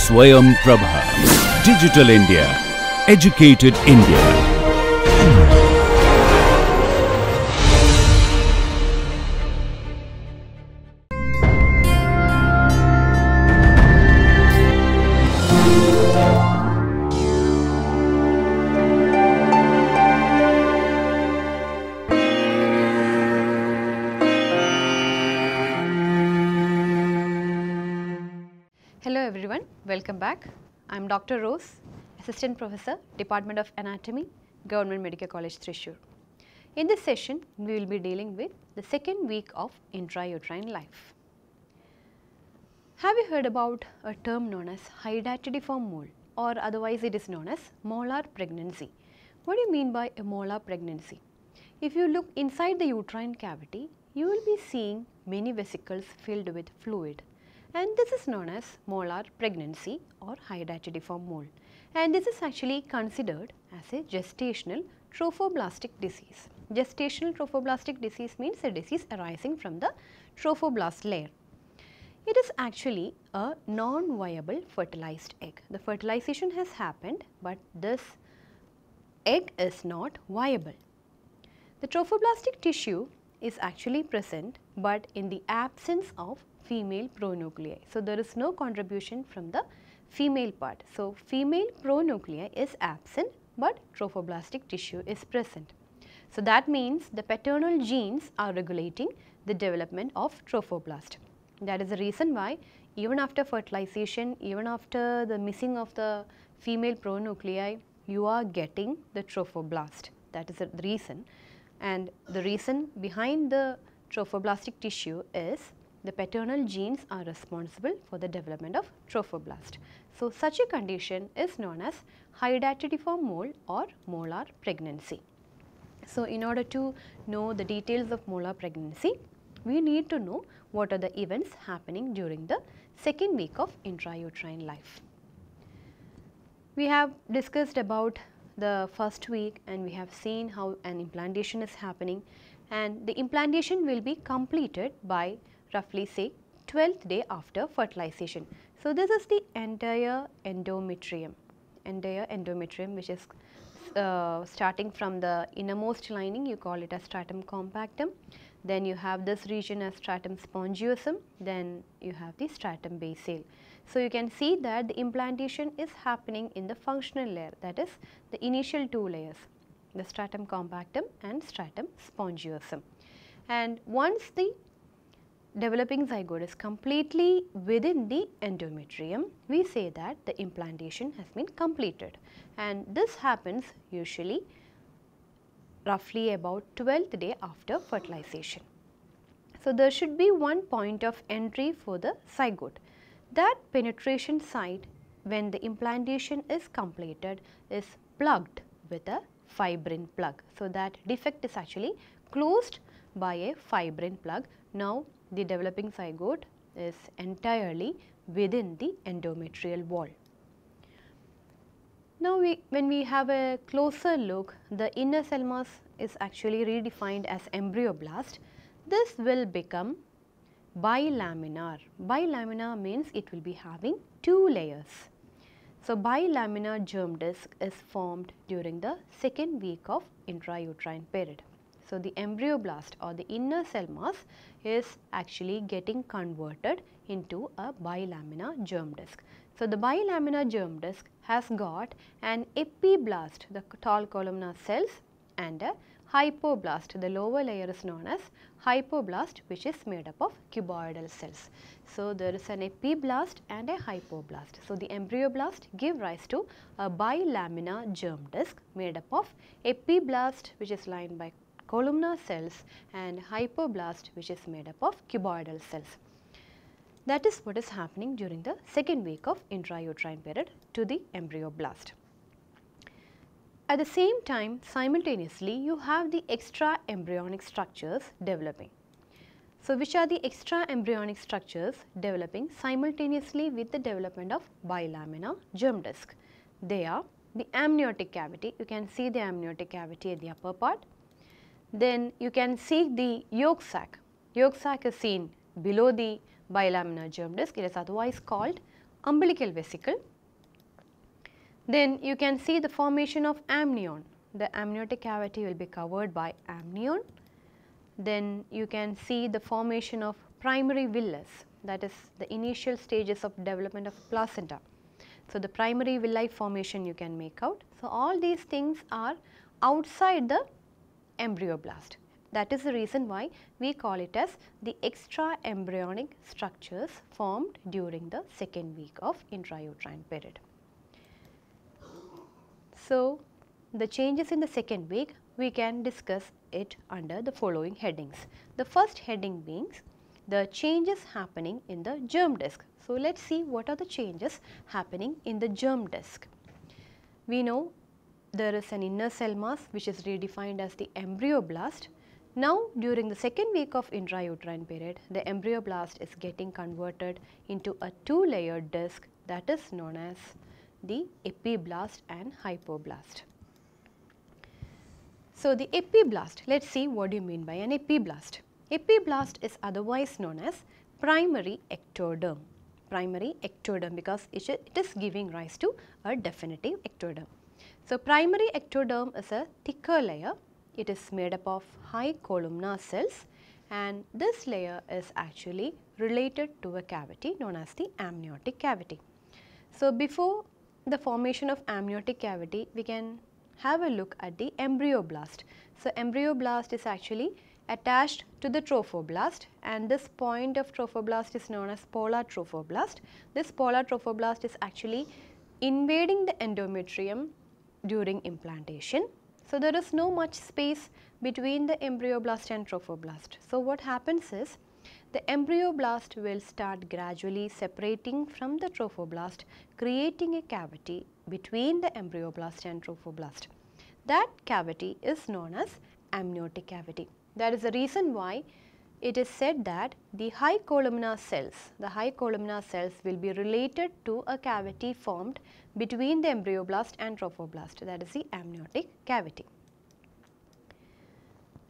Swayam Prabha. Digital India. Educated India. Hello everyone, welcome back. I am Dr. Rose, Assistant Professor, Department of Anatomy, Government Medical College, Thrissur. In this session, we will be dealing with the second week of intrauterine life. Have you heard about a term known as Hydatidiform mole, or otherwise it is known as molar pregnancy? What do you mean by a molar pregnancy? If you look inside the uterine cavity, you will be seeing many vesicles filled with fluid. And this is known as molar pregnancy or hydatidiform mole, and this is actually considered as a gestational trophoblastic disease. Gestational trophoblastic disease means a disease arising from the trophoblast layer. It is actually a non-viable fertilized egg. The fertilization has happened, but this egg is not viable. The trophoblastic tissue is actually present, but in the absence of female pronuclei. So, there is no contribution from the female part. So, female pronuclei is absent, but trophoblastic tissue is present. So, that means the paternal genes are regulating the development of trophoblast. That is the reason why even after fertilization, even after the missing of the female pronuclei, you are getting the trophoblast. That is the reason, and the reason behind the trophoblastic tissue is the paternal genes are responsible for the development of trophoblast. So, such a condition is known as hydatidiform mole or molar pregnancy. So, in order to know the details of molar pregnancy, we need to know what are the events happening during the second week of intrauterine life. We have discussed about the first week, and we have seen how an implantation is happening, and the implantation will be completed by roughly say 12th day after fertilization. So, this is the entire endometrium which is starting from the innermost lining, you call it as stratum compactum, then you have this region as stratum spongiosum, then you have the stratum basale. So, you can see that the implantation is happening in the functional layer, that is the initial two layers, the stratum compactum and stratum spongiosum. And once the developing zygote is completely within the endometrium, we say that the implantation has been completed, and this happens usually roughly about 12th day after fertilization. So, there should be one point of entry for the zygote. That penetration site when the implantation is completed is plugged with a fibrin plug. So, that defect is actually closed by a fibrin plug. Now, the developing zygote is entirely within the endometrial wall. Now, when we have a closer look, the inner cell mass is actually redefined as embryoblast. This will become bi-laminar. Bi-laminar means it will be having two layers. So, bi-laminar germ disc is formed during the second week of intrauterine period. So, the embryoblast or the inner cell mass is actually getting converted into a bi-laminar germ disc. So, the bi-laminar germ disc has got an epiblast, the tall columnar cells, and a hypoblast. The lower layer is known as hypoblast, which is made up of cuboidal cells. So, there is an epiblast and a hypoblast. So, the embryoblast give rise to a bi-laminar germ disc made up of epiblast, which is lined by columnar cells, and hypoblast, which is made up of cuboidal cells. That is what is happening during the second week of intrauterine period to the embryoblast. At the same time, simultaneously, you have the extraembryonic structures developing. So, which are the extraembryonic structures developing simultaneously with the development of bi-laminar germ disc? They are the amniotic cavity. You can see the amniotic cavity at the upper part. Then you can see the yolk sac. Yolk sac is seen below the bi-laminar germ disc. It is otherwise called umbilical vesicle. Then you can see the formation of amnion. The amniotic cavity will be covered by amnion. Then you can see the formation of primary villus, that is the initial stages of development of placenta. So, the primary villi formation you can make out. So, all these things are outside the embryoblast. That is the reason why we call it as the extraembryonic structures formed during the second week of intrauterine period. So, the changes in the second week, we can discuss it under the following headings. The first heading being the changes happening in the germ disk. So, let us see what are the changes happening in the germ disk. We know there is an inner cell mass which is redefined as the embryoblast. Now, during the second week of intrauterine period, the embryoblast is getting converted into a two-layered disc that is known as the epiblast and hypoblast. So, the epiblast, let us see what do you mean by an epiblast. Epiblast is otherwise known as primary ectoderm. Primary ectoderm because it is giving rise to a definitive ectoderm. So, primary ectoderm is a thicker layer. It is made up of high columnar cells, and this layer is actually related to a cavity known as the amniotic cavity. So, before the formation of amniotic cavity, we can have a look at the embryoblast. So, embryoblast is actually attached to the trophoblast, and this point of trophoblast is known as polar trophoblast. This polar trophoblast is actually invading the endometrium during implantation. So, there is no much space between the embryoblast and trophoblast. So, what happens is the embryoblast will start gradually separating from the trophoblast, creating a cavity between the embryoblast and trophoblast. That cavity is known as amniotic cavity. That is the reason why it is said that the high columnar cells will be related to a cavity formed between the embryoblast and trophoblast, that is the amniotic cavity.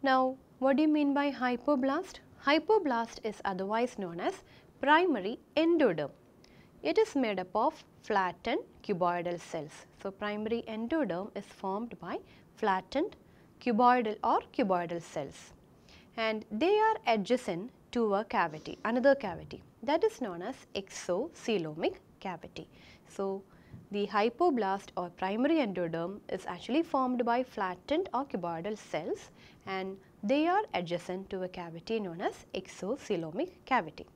Now, what do you mean by hypoblast? Hypoblast is otherwise known as primary endoderm. It is made up of flattened cuboidal cells. So, primary endoderm is formed by flattened cuboidal or cuboidal cells, and they are adjacent to a cavity, another cavity that is known as exocoelomic cavity. So, the hypoblast or primary endoderm is actually formed by flattened or cuboidal cells, and they are adjacent to a cavity known as exocoelomic cavity.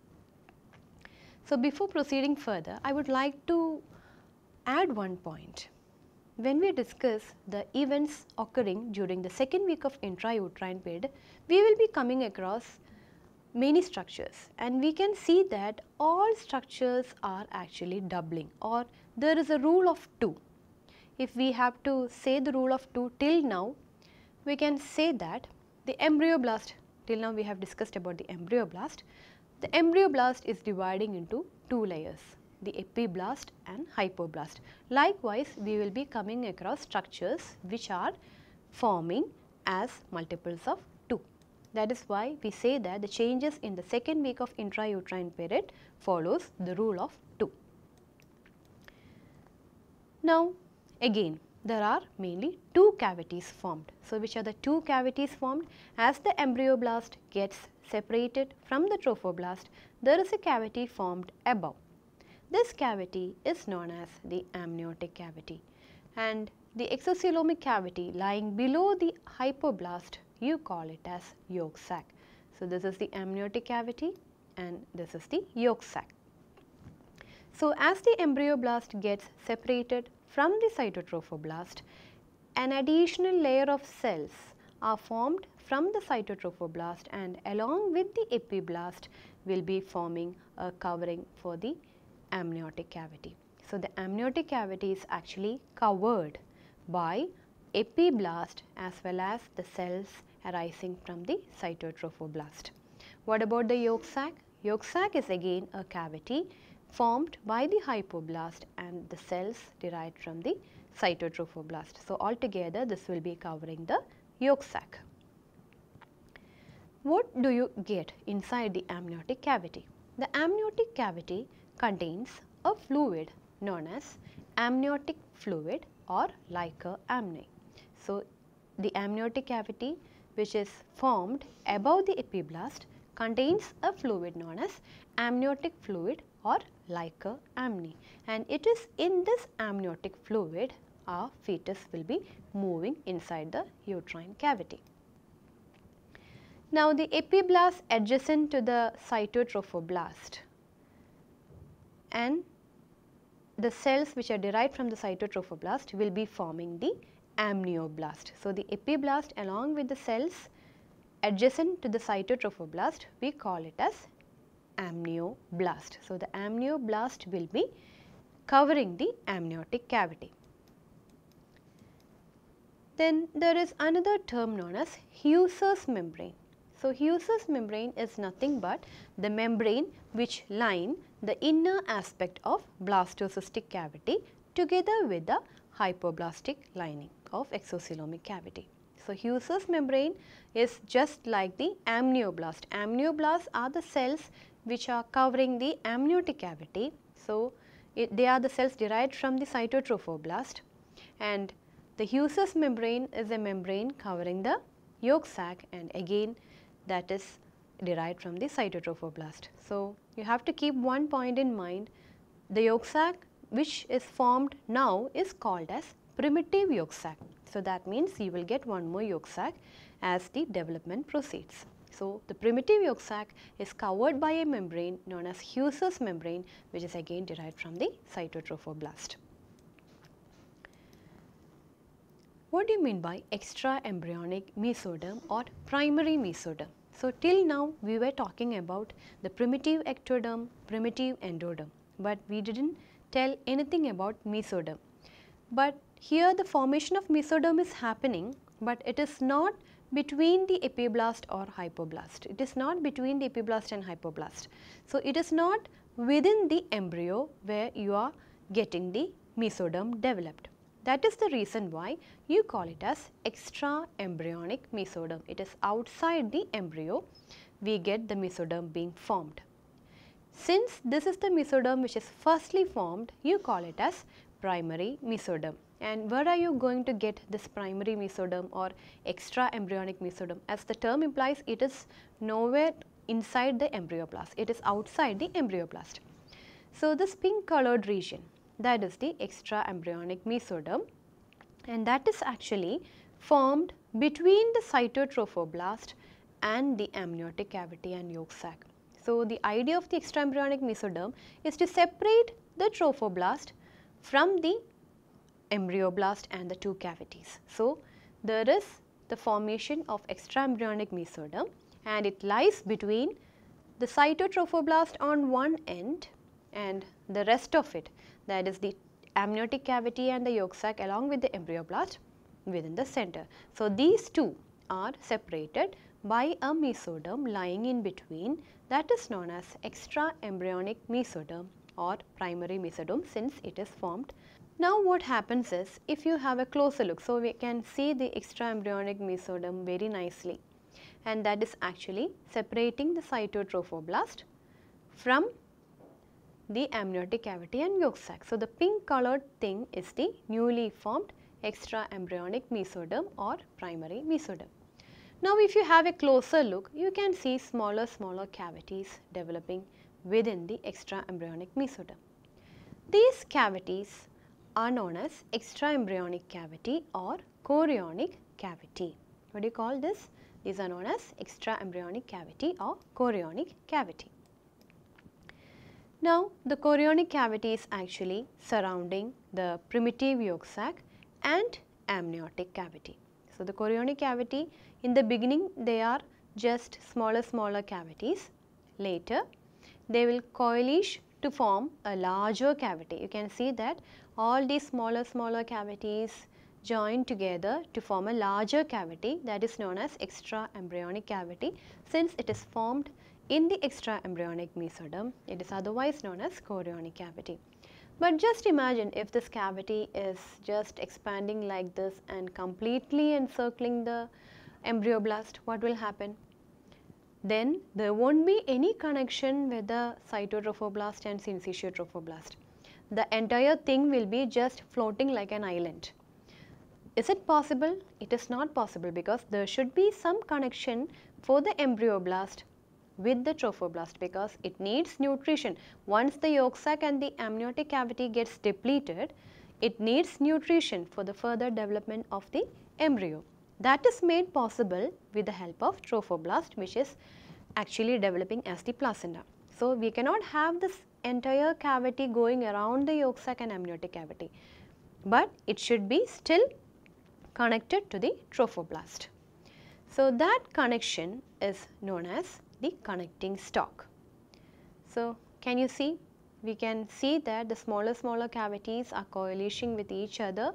So, before proceeding further, I would like to add one point. When we discuss the events occurring during the second week of intrauterine period, we will be coming across many structures, and we can see that all structures are actually doubling, or there is a rule of 2. If we have to say the rule of 2 till now, we can say that the embryoblast, till now we have discussed about the embryoblast. The embryoblast is dividing into 2 layers, the epiblast and hypoblast. Likewise, we will be coming across structures which are forming as multiples of 2. That is why we say that the changes in the second week of intrauterine period follows the rule of 2. Now, again, there are mainly 2 cavities formed. So, which are the 2 cavities formed? As the embryoblast gets separated from the trophoblast, there is a cavity formed above. This cavity is known as the amniotic cavity, and the exocoelomic cavity lying below the hypoblast, you call it as yolk sac. So, this is the amniotic cavity and this is the yolk sac. So, as the embryoblast gets separated from the cytotrophoblast, an additional layer of cells are formed from the cytotrophoblast, and along with the epiblast will be forming a covering for the amniotic cavity. So, the amniotic cavity is actually covered by epiblast as well as the cells arising from the cytotrophoblast. What about the yolk sac? Yolk sac is again a cavity formed by the hypoblast and the cells derived from the cytotrophoblast. So, altogether this will be covering the yolk sac. What do you get inside the amniotic cavity? The amniotic cavity contains a fluid known as amniotic fluid or liquor amni. So, the amniotic cavity which is formed above the epiblast contains a fluid known as amniotic fluid or liquor amni, and it is in this amniotic fluid our fetus will be moving inside the uterine cavity. Now, the epiblast adjacent to the cytotrophoblast and the cells which are derived from the cytotrophoblast will be forming the amnioblast. So, the epiblast along with the cells adjacent to the cytotrophoblast, we call it as amnioblast. So, the amnioblast will be covering the amniotic cavity. Then there is another term known as Husser's membrane. So, Husser's membrane is nothing but the membrane which line the inner aspect of blastocystic cavity together with the hypoblastic lining of exocoelomic cavity. So, Husser's membrane is just like the amnioblast. Amnioblasts are the cells which are covering the amniotic cavity. So, they are the cells derived from the cytotrophoblast, and the Husser's membrane is a membrane covering the yolk sac, and again that is derived from the cytotrophoblast. So, you have to keep one point in mind, the yolk sac which is formed now is called as primitive yolk sac. So, that means you will get one more yolk sac as the development proceeds. So, the primitive yolk sac is covered by a membrane known as Husser's membrane, which is again derived from the cytotrophoblast. What do you mean by extraembryonic mesoderm or primary mesoderm? So, till now we were talking about the primitive ectoderm, primitive endoderm, but we did not tell anything about mesoderm. But here the formation of mesoderm is happening, but it is not between the epiblast or hypoblast. It is not between the epiblast and hypoblast. So, it is not within the embryo where you are getting the mesoderm developed. That is the reason why you call it as extraembryonic mesoderm. It is outside the embryo we get the mesoderm being formed. Since this is the mesoderm which is firstly formed, you call it as primary mesoderm. And where are you going to get this primary mesoderm or extraembryonic mesoderm? As the term implies, it is nowhere inside the embryoblast, it is outside the embryoblast. So, this pink colored region, that is the extraembryonic mesoderm, and that is actually formed between the cytotrophoblast and the amniotic cavity and yolk sac. So, the idea of the extraembryonic mesoderm is to separate the trophoblast from the embryoblast and the two cavities. So, there is the formation of extraembryonic mesoderm, and it lies between the cytotrophoblast on one end and the rest of it, that is the amniotic cavity and the yolk sac along with the embryoblast within the center. So, these two are separated by a mesoderm lying in between, that is known as extraembryonic mesoderm or primary mesoderm, since it is formed. Now, what happens is, if you have a closer look, so we can see the extraembryonic mesoderm very nicely, and that is actually separating the cytotrophoblast from the amniotic cavity and yolk sac. So, the pink colored thing is the newly formed extraembryonic mesoderm or primary mesoderm. Now, if you have a closer look, you can see smaller cavities developing within the extraembryonic mesoderm. These cavities are known as extraembryonic cavity or chorionic cavity. What do you call this? These are known as extraembryonic cavity or chorionic cavity. Now, the chorionic cavity is actually surrounding the primitive yolk sac and amniotic cavity. So, the chorionic cavity, in the beginning they are just smaller cavities. Later they will coalesce to form a larger cavity. You can see that all these smaller cavities join together to form a larger cavity, that is known as extraembryonic cavity. Since it is formed in the extraembryonic mesoderm, it is otherwise known as chorionic cavity. But just imagine if this cavity is just expanding like this and completely encircling the embryoblast, what will happen? Then there won't be any connection with the cytotrophoblast and syncytiotrophoblast. the entire thing will be just floating like an island. Is it possible? It is not possible, because there should be some connection for the embryoblast with the trophoblast, because it needs nutrition. Once the yolk sac and the amniotic cavity gets depleted, it needs nutrition for the further development of the embryo. That is made possible with the help of trophoblast, which is actually developing as the placenta. So, we cannot have this entire cavity going around the yolk sac and amniotic cavity, but it should be still connected to the trophoblast. So, that connection is known as the connecting stalk. So, can you see? We can see that the smaller cavities are coalescing with each other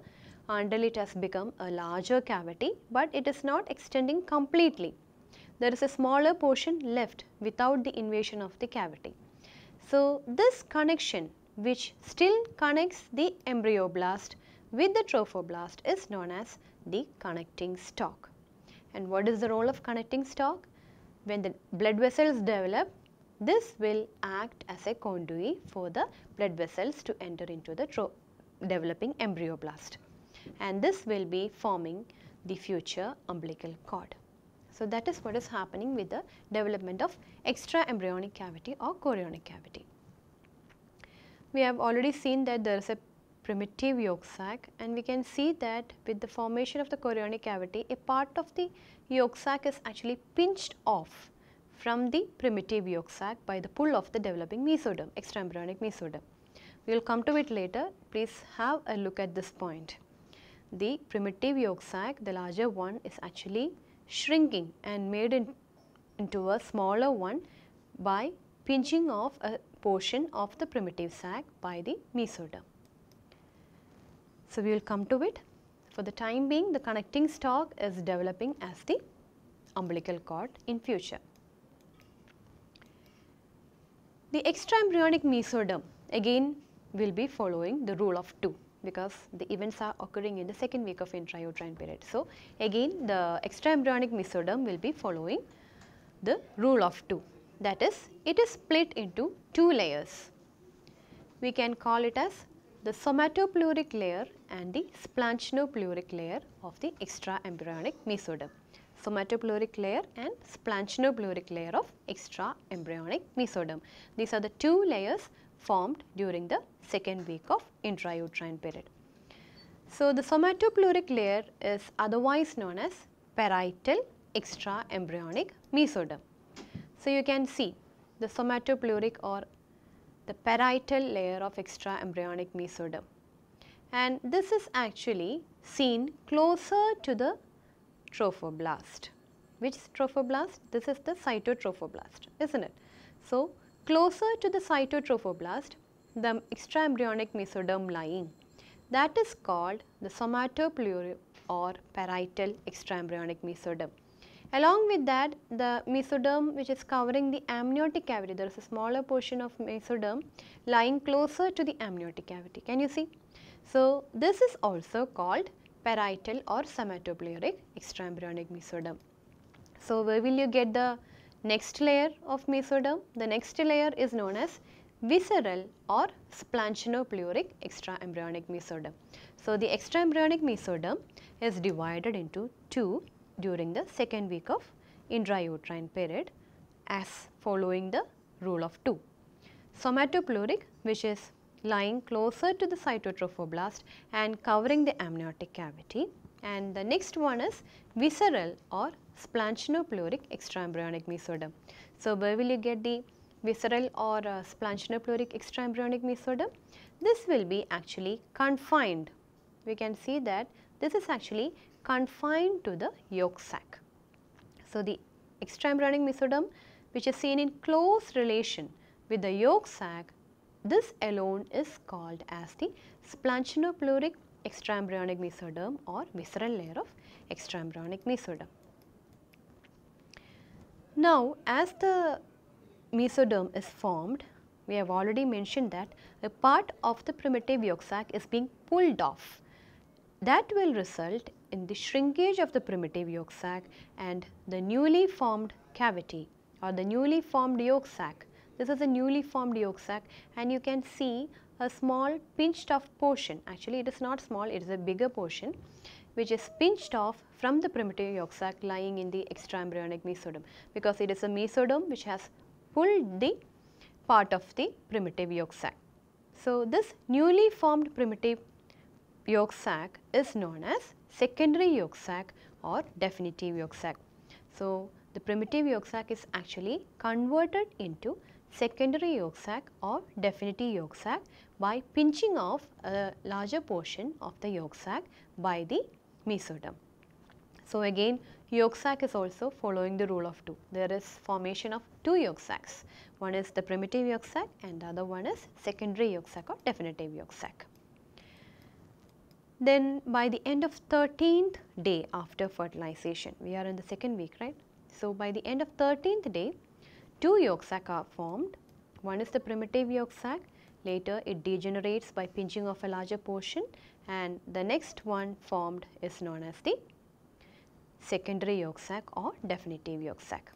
until it has become a larger cavity, but it is not extending completely. There is a smaller portion left without the invasion of the cavity. So, this connection, which still connects the embryoblast with the trophoblast, is known as the connecting stalk. And what is the role of connecting stalk? When the blood vessels develop, this will act as a conduit for the blood vessels to enter into the developing embryoblast, and this will be forming the future umbilical cord. So, that is what is happening with the development of extraembryonic cavity or chorionic cavity. We have already seen that there is a primitive yolk sac, and we can see that with the formation of the chorionic cavity, a part of the yolk sac is actually pinched off from the primitive yolk sac by the pull of the developing mesoderm, extraembryonic mesoderm. We will come to it later. Please have a look at this point. The primitive yolk sac, the larger one, is actually shrinking and made into a smaller one by pinching off a portion of the primitive sac by the mesoderm. So, we will come to it. For the time being, the connecting stalk is developing as the umbilical cord in future. The extraembryonic mesoderm again will be following the rule of 2, because the events are occurring in the second week of intrauterine period. So, again the extraembryonic mesoderm will be following the rule of 2, that is, it is split into 2 layers. We can call it as the somatopleuric layer and the splanchnopluric layer of the extraembryonic mesoderm. Somatopleuric layer and splanchnopluric layer of extraembryonic mesoderm. These are the 2 layers formed during the second week of intrauterine period. So, the somatopleuric layer is otherwise known as parietal extraembryonic mesoderm. So, you can see the somatopleuric or the parietal layer of extraembryonic mesoderm, and this is actually seen closer to the trophoblast. Which trophoblast? This is the cytotrophoblast, isn't it? So, closer to the cytotrophoblast, the extraembryonic mesoderm lying, that is called the somatopleuric or parietal extraembryonic mesoderm. Along with that, the mesoderm which is covering the amniotic cavity, there is a smaller portion of mesoderm lying closer to the amniotic cavity. Can you see? So, this is also called parietal or somatopleuric extraembryonic mesoderm. So, where will you get the next layer of mesoderm? The next layer is known as visceral or splanchnopluric extraembryonic mesoderm. So, the extraembryonic mesoderm is divided into 2 during the second week of intrauterine period as following the rule of 2. Somatopleuric, which is lying closer to the cytotrophoblast and covering the amniotic cavity, and the next one is visceral or splanchnopluric extraembryonic mesoderm. So, where will you get the visceral or splanchnopluric extraembryonic mesoderm? This will be actually confined. We can see that this is actually confined to the yolk sac. So, the extraembryonic mesoderm, which is seen in close relation with the yolk sac, this alone is called as the splanchnopluric extraembryonic mesoderm or visceral layer of extraembryonic mesoderm. Now, as the mesoderm is formed, we have already mentioned that a part of the primitive yolk sac is being pulled off. That will result in the shrinkage of the primitive yolk sac, and the newly formed cavity or the newly formed yolk sac, This is a newly formed yolk sac, and you can see a small pinched off portion. Actually, it is not small, it is a bigger portion which is pinched off from the primitive yolk sac lying in the extraembryonic mesoderm, because it is a mesoderm which has pulled the part of the primitive yolk sac. So, this newly formed primitive yolk sac is known as secondary yolk sac or definitive yolk sac. So, the primitive yolk sac is actually converted into secondary yolk sac or definitive yolk sac by pinching off a larger portion of the yolk sac by the mesoderm. So, again yolk sac is also following the rule of 2. There is formation of 2 yolk sacs. One is the primitive yolk sac and the other one is secondary yolk sac or definitive yolk sac. Then by the end of 13th day after fertilization, we are in the second week, right? So, by the end of 13th day, 2 yolk sac are formed. One is the primitive yolk sac, later it degenerates by pinching off a larger portion, and the next one formed is known as the secondary yolk sac or definitive yolk sac.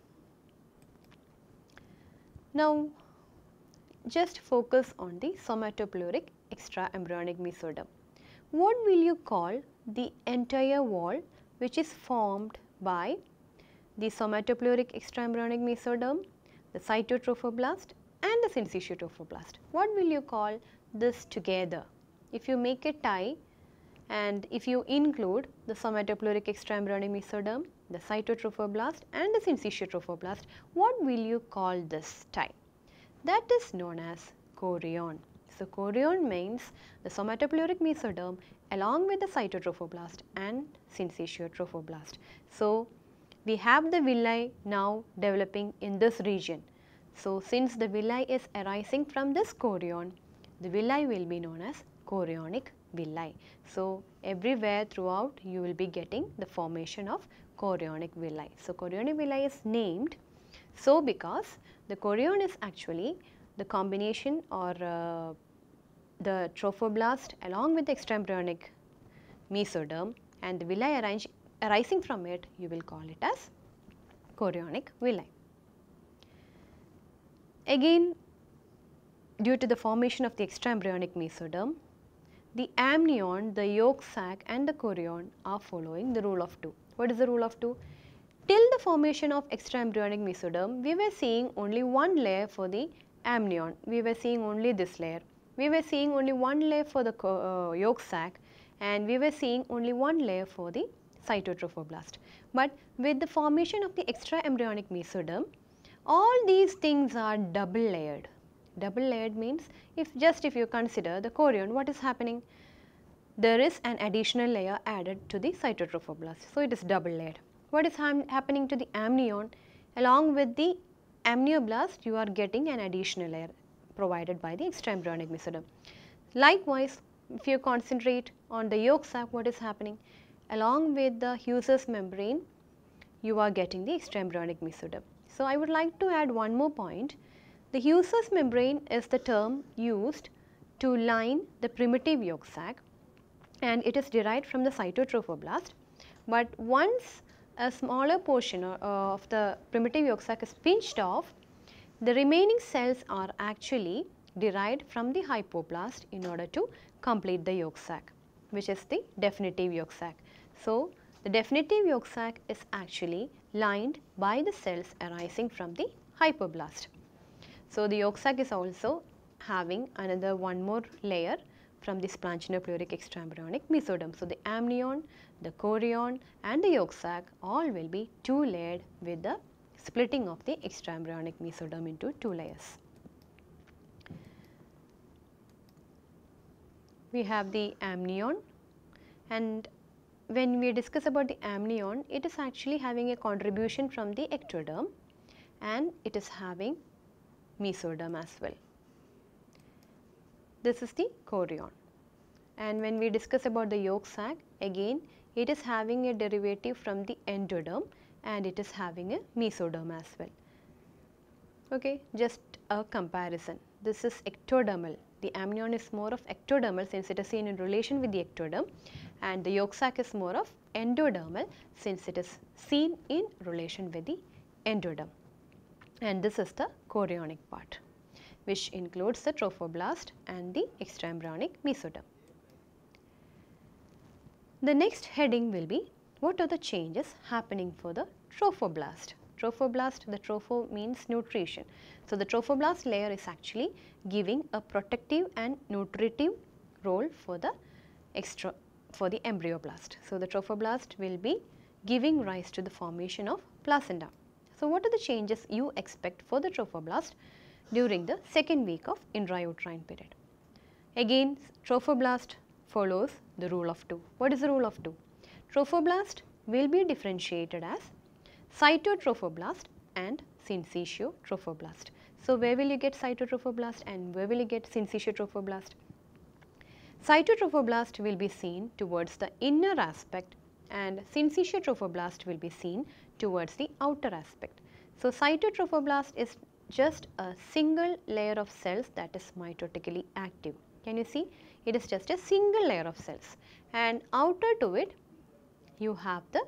Now, just focus on the somatopleuric extraembryonic mesoderm. What will you call the entire wall which is formed by the somatopleuric extraembryonic mesoderm, the cytotrophoblast and the syncytiotrophoblast? What will you call this together? If you make a tie and if you include the somatopleuric extraembryonic mesoderm, the cytotrophoblast and the syncytiotrophoblast, what will you call this tie? That is known as chorion. So, chorion means the somatopleuric mesoderm along with the cytotrophoblast and syncytiotrophoblast. So, we have the villi now developing in this region. So, since the villi is arising from this chorion, the villi will be known as chorionic villi. So, everywhere throughout you will be getting the formation of chorionic villi. So, chorionic villi is named so because the chorion is actually the combination or the trophoblast along with the extraembryonic mesoderm, and the villi arising from it, you will call it as chorionic villi. Again, due to the formation of the extraembryonic mesoderm, the amnion, the yolk sac and the chorion are following the rule of 2. What is the rule of 2? Till the formation of extraembryonic mesoderm, we were seeing only one layer for the amnion. We were seeing only this layer. We were seeing only one layer for the yolk sac, and we were seeing only one layer for the cytotrophoblast. But with the formation of the extraembryonic mesoderm, all these things are double layered. Double layered means if you consider the chorion, what is happening? There is an additional layer added to the cytotrophoblast. So, it is double layered. What is happening to the amnion? Along with the amnioblast, you are getting an additional layer provided by the extraembryonic mesoderm. Likewise, if you concentrate on the yolk sac, what is happening? Along with the Hughes membrane, you are getting the extraembryonic mesoderm. So, I would like to add one more point. The Hughes membrane is the term used to line the primitive yolk sac, and it is derived from the cytotrophoblast. But once a smaller portion of the primitive yolk sac is pinched off, the remaining cells are actually derived from the hypoblast in order to complete the yolk sac, which is the definitive yolk sac. So, the definitive yolk sac is actually lined by the cells arising from the hypoblast. So, the yolk sac is also having another one more layer from the splanchno-pleuric extraembryonic mesoderm. So, the amnion, the chorion and the yolk sac all will be 2 layered with the splitting of the extraembryonic mesoderm into 2 layers. We have the amnion, and when we discuss about the amnion, it is actually having a contribution from the ectoderm and it is having mesoderm as well. This is the chorion, and when we discuss about the yolk sac, again it is having a derivative from the endoderm and it is having a mesoderm as well. Okay, just a comparison. This is ectodermal. The amnion is more of ectodermal since it is seen in relation with the ectoderm, and the yolk sac is more of endodermal since it is seen in relation with the endoderm, and this is the chorionic part. which includes the trophoblast and the extraembryonic mesoderm. The next heading will be what are the changes happening for the trophoblast. Trophoblast, the tropho means nutrition. So, the trophoblast layer is actually giving a protective and nutritive role for the embryoblast. So, the trophoblast will be giving rise to the formation of placenta. So, what are the changes you expect for the trophoblast during the second week of intrauterine period? Again, trophoblast follows the rule of 2. What is the rule of 2? Trophoblast will be differentiated as Cytotrophoblast and Syncytiotrophoblast. So, where will you get Cytotrophoblast and where will you get Syncytiotrophoblast? Cytotrophoblast will be seen towards the inner aspect and Syncytiotrophoblast will be seen towards the outer aspect. So, Cytotrophoblast is just a single layer of cells that is mitotically active. Can you see? It is just a single layer of cells, and outer to it you have the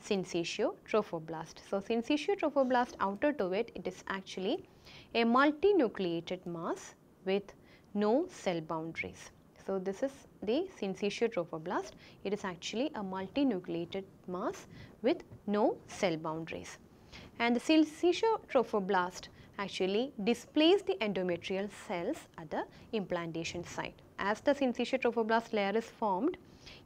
Syncytiotrophoblast. So, Syncytiotrophoblast outer to it, it is actually a multinucleated mass with no cell boundaries. So, this is the Syncytiotrophoblast. It is actually a multinucleated mass with no cell boundaries. And the Syncytiotrophoblast actually displays the endometrial cells at the implantation site. As the Syncytiotrophoblast layer is formed,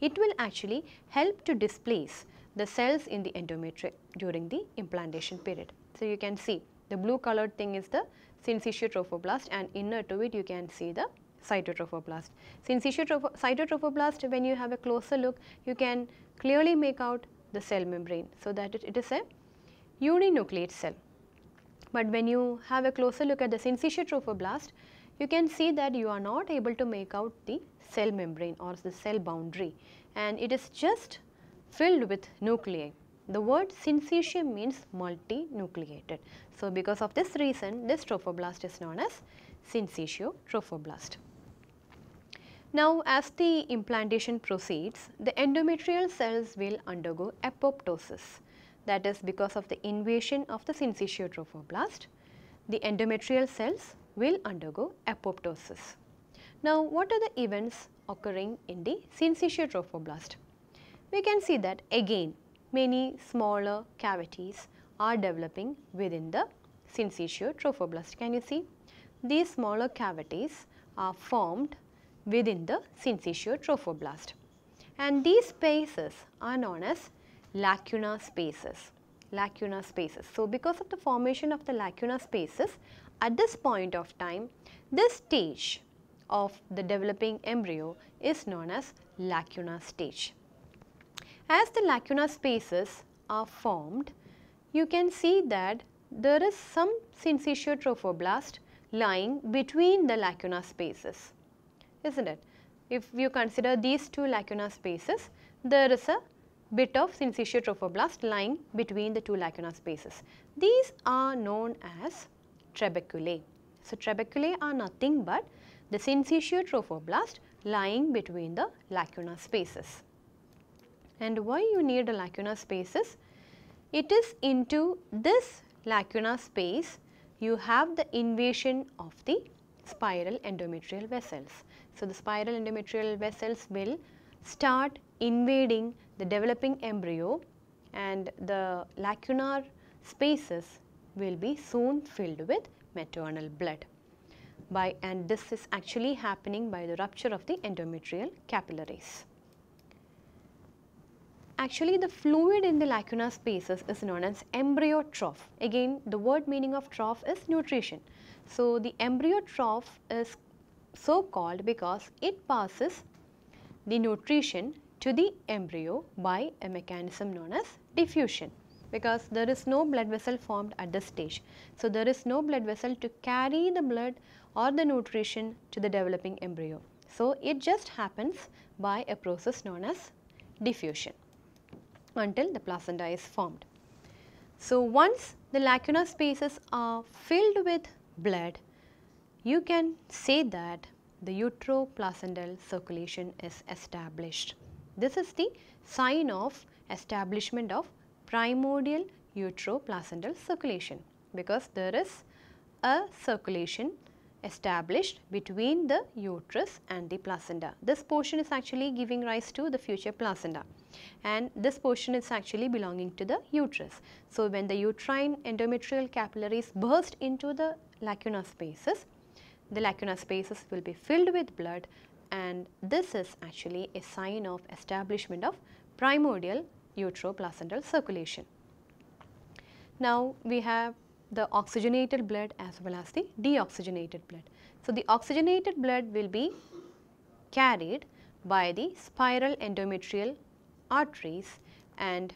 it will actually help to displace the cells in the endometrium during the implantation period. So, you can see the blue colored thing is the Syncytiotrophoblast and inner to it you can see the Cytotrophoblast. Cytotrophoblast, when you have a closer look, you can clearly make out the cell membrane. So, that it is a uninucleate cell. But when you have a closer look at the Syncytiotrophoblast, you can see that you are not able to make out the cell membrane or the cell boundary, and it is just filled with nuclei. The word syncytium means multinucleated. So, because of this reason, this trophoblast is known as Syncytiotrophoblast. Now, as the implantation proceeds, the endometrial cells will undergo apoptosis. That is because of the invasion of the Syncytiotrophoblast, the endometrial cells will undergo apoptosis. Now, what are the events occurring in the Syncytiotrophoblast? We can see that again many smaller cavities are developing within the Syncytiotrophoblast. Can you see? These smaller cavities are formed within the Syncytiotrophoblast, and these spaces are known as lacuna spaces. Lacuna spaces. So, because of the formation of the lacuna spaces, at this point of time, this stage of the developing embryo is known as lacuna stage. As the lacuna spaces are formed, you can see that there is some Syncytiotrophoblast lying between the lacuna spaces, isn't it? If you consider these two lacuna spaces, there is a bit of Syncytiotrophoblast lying between the two lacuna spaces. These are known as trabeculae. So, trabeculae are nothing but the Syncytiotrophoblast lying between the lacuna spaces. And why you need a lacuna spaces? It is into this lacuna space you have the invasion of the spiral endometrial vessels. So, the spiral endometrial vessels will start invading the developing embryo, and the lacunar spaces will be soon filled with maternal blood. And this is actually happening by the rupture of the endometrial capillaries. Actually, the fluid in the lacuna spaces is known as embryo trough. Again, the word meaning of trough is nutrition. So, the embryo trough is so called because it passes the nutrition to the embryo by a mechanism known as diffusion, because there is no blood vessel formed at this stage. So, there is no blood vessel to carry the blood or the nutrition to the developing embryo. So, it just happens by a process known as diffusion until the placenta is formed. So, once the lacuna spaces are filled with blood, you can say that the uteroplacental circulation is established. This is the sign of establishment of primordial uteroplacental circulation, because there is a circulation established between the uterus and the placenta. This portion is actually giving rise to the future placenta, and this portion is actually belonging to the uterus. So, when the uterine endometrial capillaries burst into the lacuna spaces, the lacuna spaces will be filled with blood, and this is actually a sign of establishment of primordial uteroplacental circulation. Now, we have the oxygenated blood as well as the deoxygenated blood. So, the oxygenated blood will be carried by the spiral endometrial arteries, and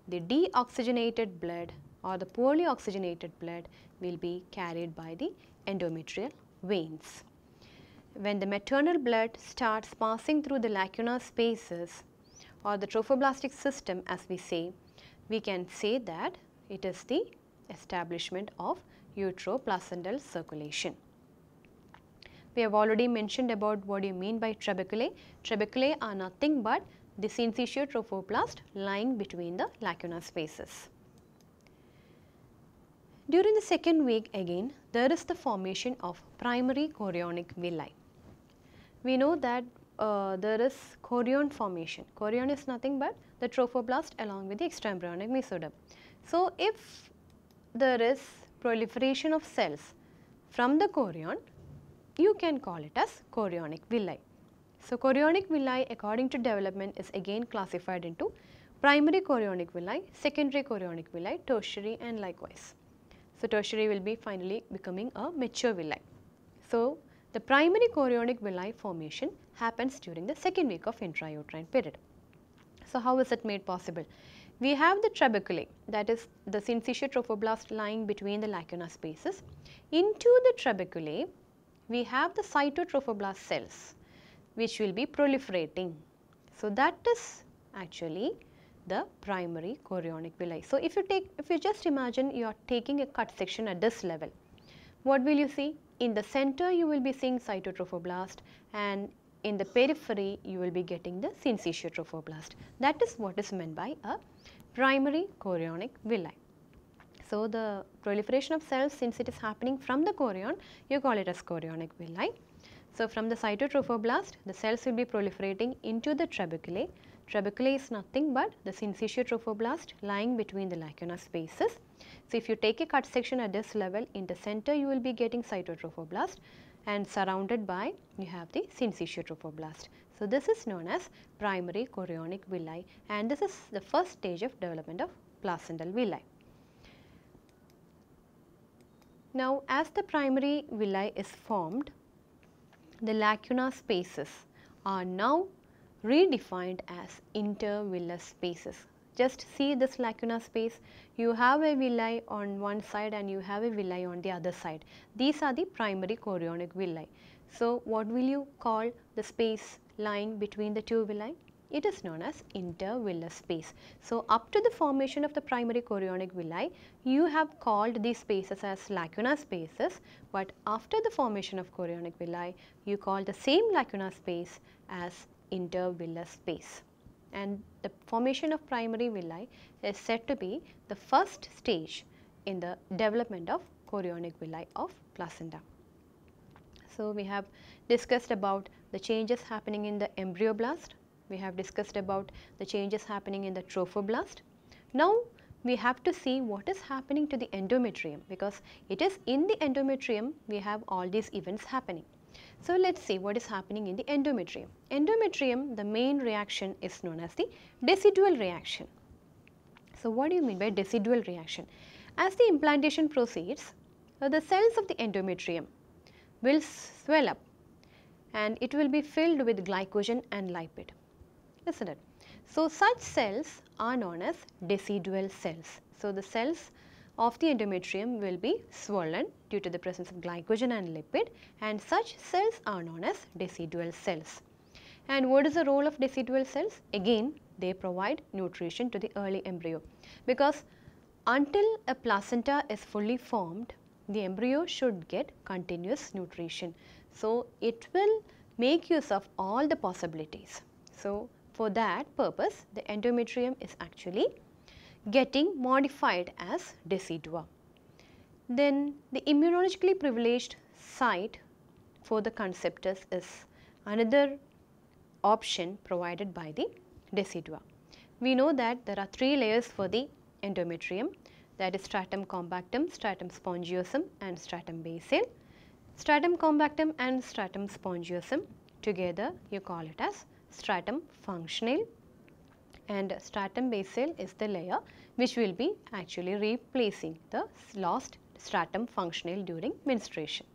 the deoxygenated blood or the poorly oxygenated blood will be carried by the endometrial veins. When the maternal blood starts passing through the lacuna spaces or the trophoblastic system, as we say, we can say that it is the establishment of uteroplacental circulation. We have already mentioned about what you mean by trabeculae. Trabeculae are nothing but the Syncytiotrophoblast lying between the lacuna spaces. During the second week again, there is the formation of primary chorionic villi. We know that there is chorion formation. Chorion is nothing but the trophoblast along with the extraembryonic mesoderm. So, if there is proliferation of cells from the chorion, you can call it as chorionic villi. So, chorionic villi according to development is again classified into primary chorionic villi, secondary chorionic villi, tertiary, and likewise. So, tertiary will be finally becoming a mature villi. So, the primary chorionic villi formation happens during the second week of intrauterine period. So, how is it made possible? We have the trabeculae, that is the Syncytiotrophoblast lying between the lacuna spaces. Into the trabeculae, we have the cytotrophoblast cells which will be proliferating. So, that is actually the primary chorionic villi. So, if you just imagine you are taking a cut section at this level, what will you see? In the center you will be seeing cytotrophoblast, and in the periphery you will be getting the Syncytiotrophoblast. That is what is meant by a primary chorionic villi. So, the proliferation of cells, since it is happening from the chorion, you call it as chorionic villi. So, from the cytotrophoblast, the cells will be proliferating into the trabeculae. Trabeculae is nothing but the Syncytiotrophoblast lying between the lacuna spaces. So, if you take a cut section at this level, in the center you will be getting cytotrophoblast, and surrounded by you have the Syncytiotrophoblast. So, this is known as primary chorionic villi, and this is the first stage of development of placental villi. Now, as the primary villi is formed, the lacuna spaces are now redefined as intervillous spaces. Just see this lacuna space, you have a villi on one side and you have a villi on the other side. These are the primary chorionic villi. So, what will you call the space lying between the two villi? It is known as intervillous space. So, up to the formation of the primary chorionic villi, you have called these spaces as lacuna spaces, but after the formation of chorionic villi, you call the same lacuna space as intervillous space. And the formation of primary villi is said to be the first stage in the development of chorionic villi of placenta. So, we have discussed about the changes happening in the embryoblast. We have discussed about the changes happening in the trophoblast. Now, we have to see what is happening to the endometrium, because it is in the endometrium we have all these events happening. So, let us see what is happening in the endometrium. Endometrium, the main reaction is known as the decidual reaction. So, what do you mean by decidual reaction? As the implantation proceeds, the cells of the endometrium will swell up and it will be filled with glycogen and lipid, isn't it? So, such cells are known as decidual cells. So, the cells of the endometrium will be swollen due to the presence of glycogen and lipid, and such cells are known as decidual cells. And what is the role of decidual cells? Again, they provide nutrition to the early embryo, because until a placenta is fully formed, the embryo should get continuous nutrition. So, it will make use of all the possibilities. So, for that purpose, the endometrium is actually getting modified as decidua. Then the immunologically privileged site for the conceptus is another option provided by the decidua. We know that there are 3 layers for the endometrium, that is stratum compactum, stratum spongiosum and stratum basale. Stratum compactum and stratum spongiosum together you call it as stratum functionale, and stratum basale is the layer which will be actually replacing the lost stratum functionale during menstruation.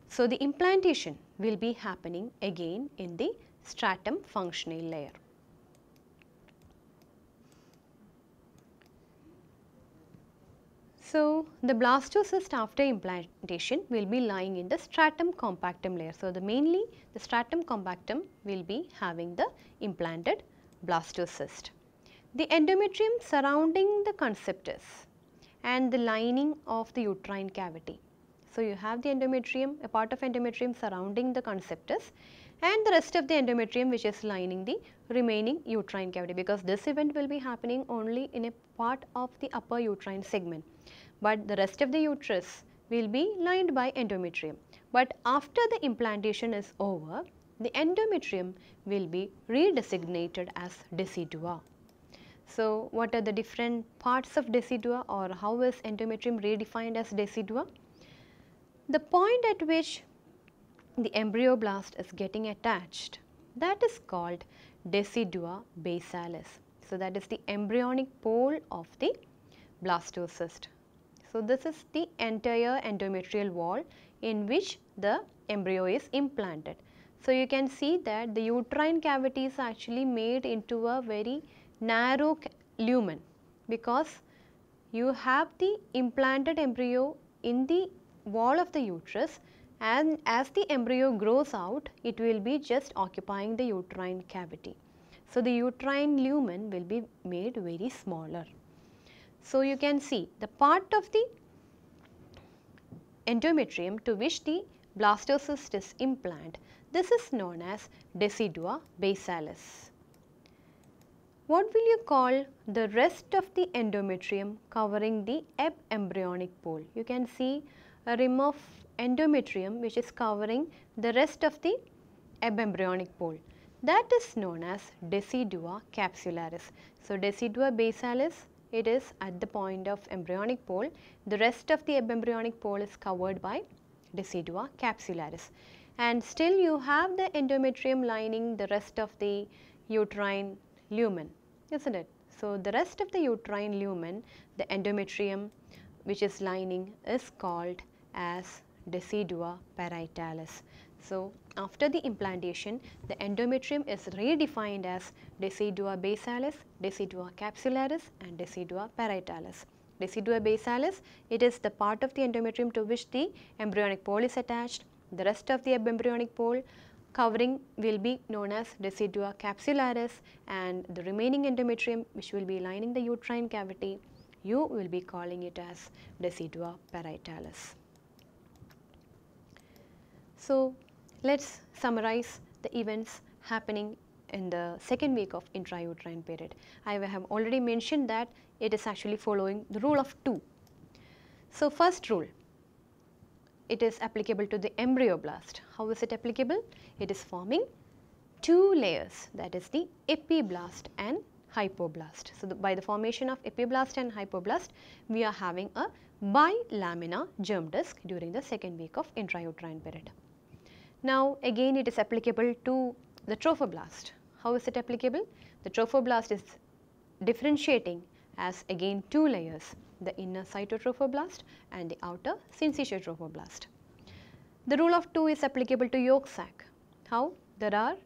So, the implantation will be happening again in the stratum functionale layer. So, the blastocyst after implantation will be lying in the stratum compactum layer. So, mainly the stratum compactum will be having the implanted blastocyst. The endometrium surrounding the conceptus and the lining of the uterine cavity. So, you have the endometrium, a part of endometrium surrounding the conceptus and the rest of the endometrium which is lining the remaining uterine cavity, because this event will be happening only in a part of the upper uterine segment, but the rest of the uterus will be lined by endometrium. But after the implantation is over, the endometrium will be redesignated as decidua. So, what are the different parts of decidua, or how is endometrium redefined as decidua? The point at which the embryoblast is getting attached, that is called decidua basalis. So, that is the embryonic pole of the blastocyst. So, this is the entire endometrial wall in which the embryo is implanted. So, you can see that the uterine cavity is actually made into a very narrow lumen, because you have the implanted embryo in the wall of the uterus, and as the embryo grows out, it will be just occupying the uterine cavity. So, the uterine lumen will be made very smaller. So, you can see the part of the endometrium to which the blastocyst is implanted, this is known as decidua basalis. What will you call the rest of the endometrium covering the embryonic pole? You can see a rim of endometrium which is covering the rest of the embryonic pole. That is known as decidua capsularis. So, decidua basalis, it is at the point of embryonic pole. The rest of the embryonic pole is covered by decidua capsularis, and still you have the endometrium lining the rest of the uterine lumen, isn't it? So, the rest of the uterine lumen, the endometrium which is lining, is called as decidua parietalis. So, after the implantation, the endometrium is redefined as decidua basalis, decidua capsularis and decidua parietalis. Decidua basalis, it is the part of the endometrium to which the embryonic pole is attached. The rest of the embryonic pole covering will be known as decidua capsularis, and the remaining endometrium which will be lining the uterine cavity, you will be calling it as decidua parietalis. So, let us summarize the events happening in the second week of intrauterine period. I have already mentioned that it is actually following the rule of 2. So, first rule, it is applicable to the embryoblast. How is it applicable? It is forming 2 layers, that is the epiblast and hypoblast. So, by the formation of epiblast and hypoblast, we are having a bi-laminar germ disc during the second week of intrauterine period. Now, again it is applicable to the trophoblast. How is it applicable? The trophoblast is differentiating as again 2 layers, the inner cytotrophoblast and the outer syncytiotrophoblast. The rule of 2 is applicable to yolk sac. How? There are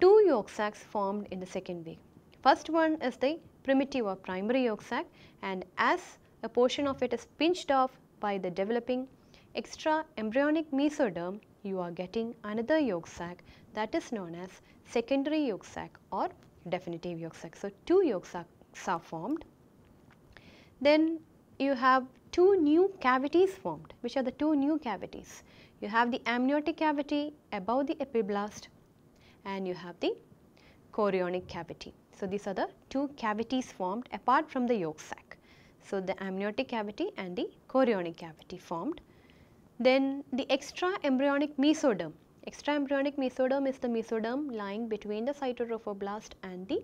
2 yolk sacs formed in the second week. First one is the primitive or primary yolk sac, and as a portion of it is pinched off by the developing extraembryonic mesoderm, you are getting another yolk sac, that is known as secondary yolk sac or definitive yolk sac. So, 2 yolk sacs are formed. Then you have 2 new cavities formed. Which are the 2 new cavities? You have the amniotic cavity above the epiblast and you have the chorionic cavity. So, these are the 2 cavities formed apart from the yolk sac. So, the amniotic cavity and the chorionic cavity formed. Then the extraembryonic mesoderm. Extraembryonic mesoderm is the mesoderm lying between the cytotrophoblast and the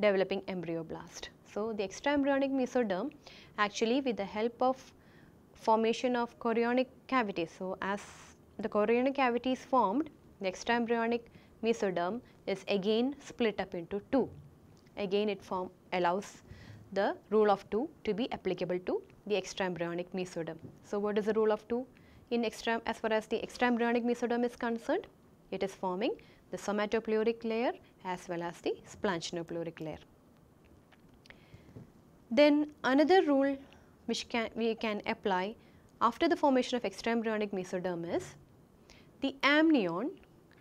developing embryoblast. So, the extraembryonic mesoderm actually with the help of formation of chorionic cavities. So, as the chorionic cavity is formed, the extraembryonic mesoderm is again split up into two. Again it allows the rule of 2 to be applicable to the extraembryonic mesoderm. So, what is the rule of 2? As far as the extraembryonic mesoderm is concerned, it is forming the somatopleuric layer as well as the splanchnopluric layer. Then another rule which we can apply after the formation of extraembryonic mesoderm is the amnion,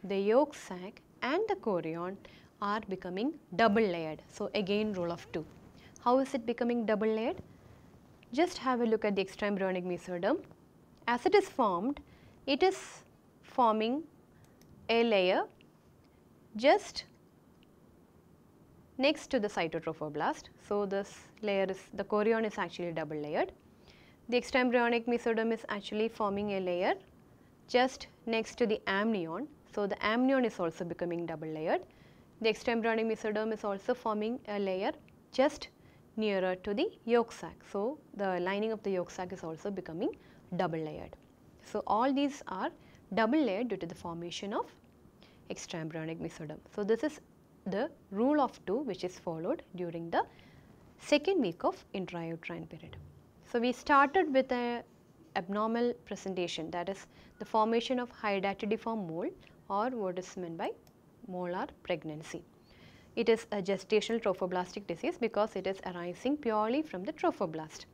the yolk sac and the chorion are becoming double layered. So, again rule of 2. How is it becoming double layered? Just have a look at the extraembryonic mesoderm. As it is formed, it is forming a layer just next to the cytotrophoblast. So, this layer is, the chorion is actually double layered. The extraembryonic mesoderm is actually forming a layer just next to the amnion. So, the amnion is also becoming double layered. The extraembryonic mesoderm is also forming a layer just nearer to the yolk sac. So, the lining of the yolk sac is also becoming double layered. So, all these are double layered due to the formation of extraembryonic mesoderm. So, this is the rule of 2 which is followed during the second week of intrauterine period. So, we started with a abnormal presentation, that is the formation of Hydatidiform mole, or what is meant by molar pregnancy. It is a gestational trophoblastic disease because it is arising purely from the trophoblast.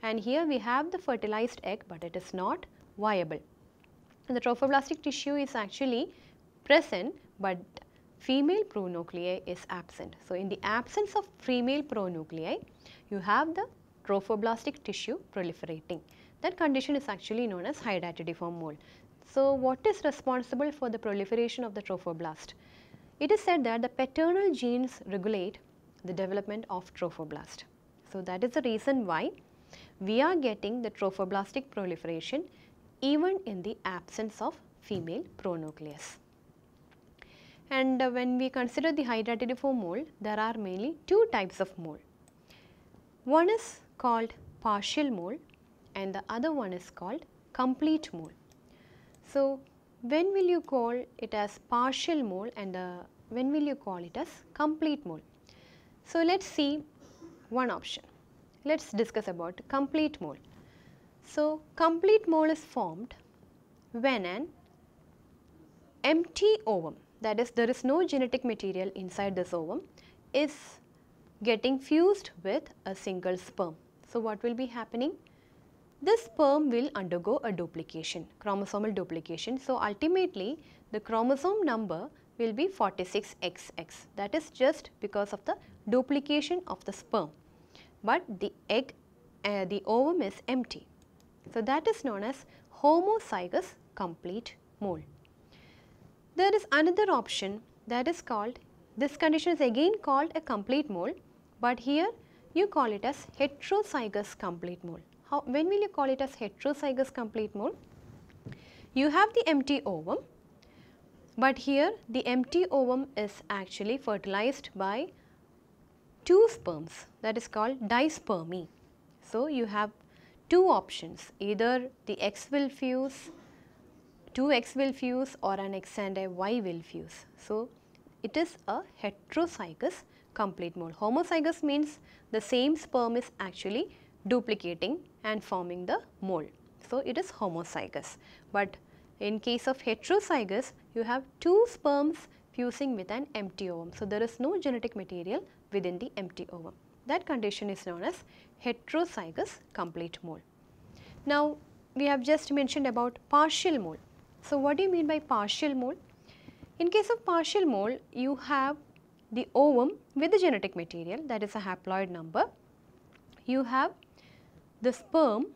And here we have the fertilized egg, but it is not viable. And the trophoblastic tissue is actually present, but female pronuclei is absent. So, in the absence of female pronuclei, you have the trophoblastic tissue proliferating. That condition is actually known as Hydatidiform mole. So, what is responsible for the proliferation of the trophoblast? It is said that the paternal genes regulate the development of trophoblast. So, that is the reason why we are getting the trophoblastic proliferation even in the absence of female pronucleus. And when we consider the Hydatidiform mole, there are mainly two types of mole. One is called partial mole and the other one is called complete mole. So, when will you call it as partial mole and when will you call it as complete mole? So, let us see one option. Let us discuss about complete mole. So, complete mole is formed when an empty ovum, that is there is no genetic material inside this ovum, is getting fused with a single sperm. So, what will be happening? This sperm will undergo a duplication, chromosomal duplication. So, ultimately the chromosome number will be 46XX, that is just because of the duplication of the sperm, but the egg, the ovum is empty. So, that is known as homozygous complete mole. There is another option that is called, this condition is again called a complete mole, but here you call it as heterozygous complete mole. When will you call it as heterozygous complete mole? You have the empty ovum, but here the empty ovum is actually fertilized by two sperms, that is called dispermy. So, you have two options, either the X will fuse, two X will fuse, or an X and a Y will fuse. So, it is a heterozygous complete mole. Homozygous means the same sperm is actually duplicating and forming the mole. So, it is homozygous, but in case of heterozygous, you have two sperms fusing with an empty ovum. So, there is no genetic material within the empty ovum. That condition is known as heterozygous complete mole. Now, we have just mentioned about partial mole. So, what do you mean by partial mole? In case of partial mole, you have the ovum with the genetic material, that is a haploid number. You have the sperm,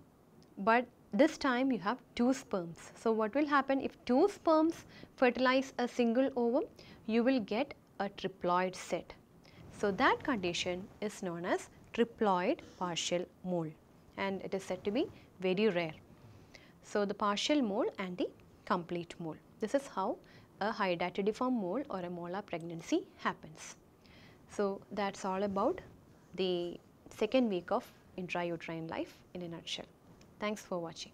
but this time you have two sperms. So, what will happen if two sperms fertilize a single ovum? You will get a triploid set. So, that condition is known as triploid partial mole and it is said to be very rare. So, the partial mole and the complete mole. This is how a hydatidiform mole or a molar pregnancy happens. So, that is all about the second week of intrauterine life in a nutshell. Thanks for watching.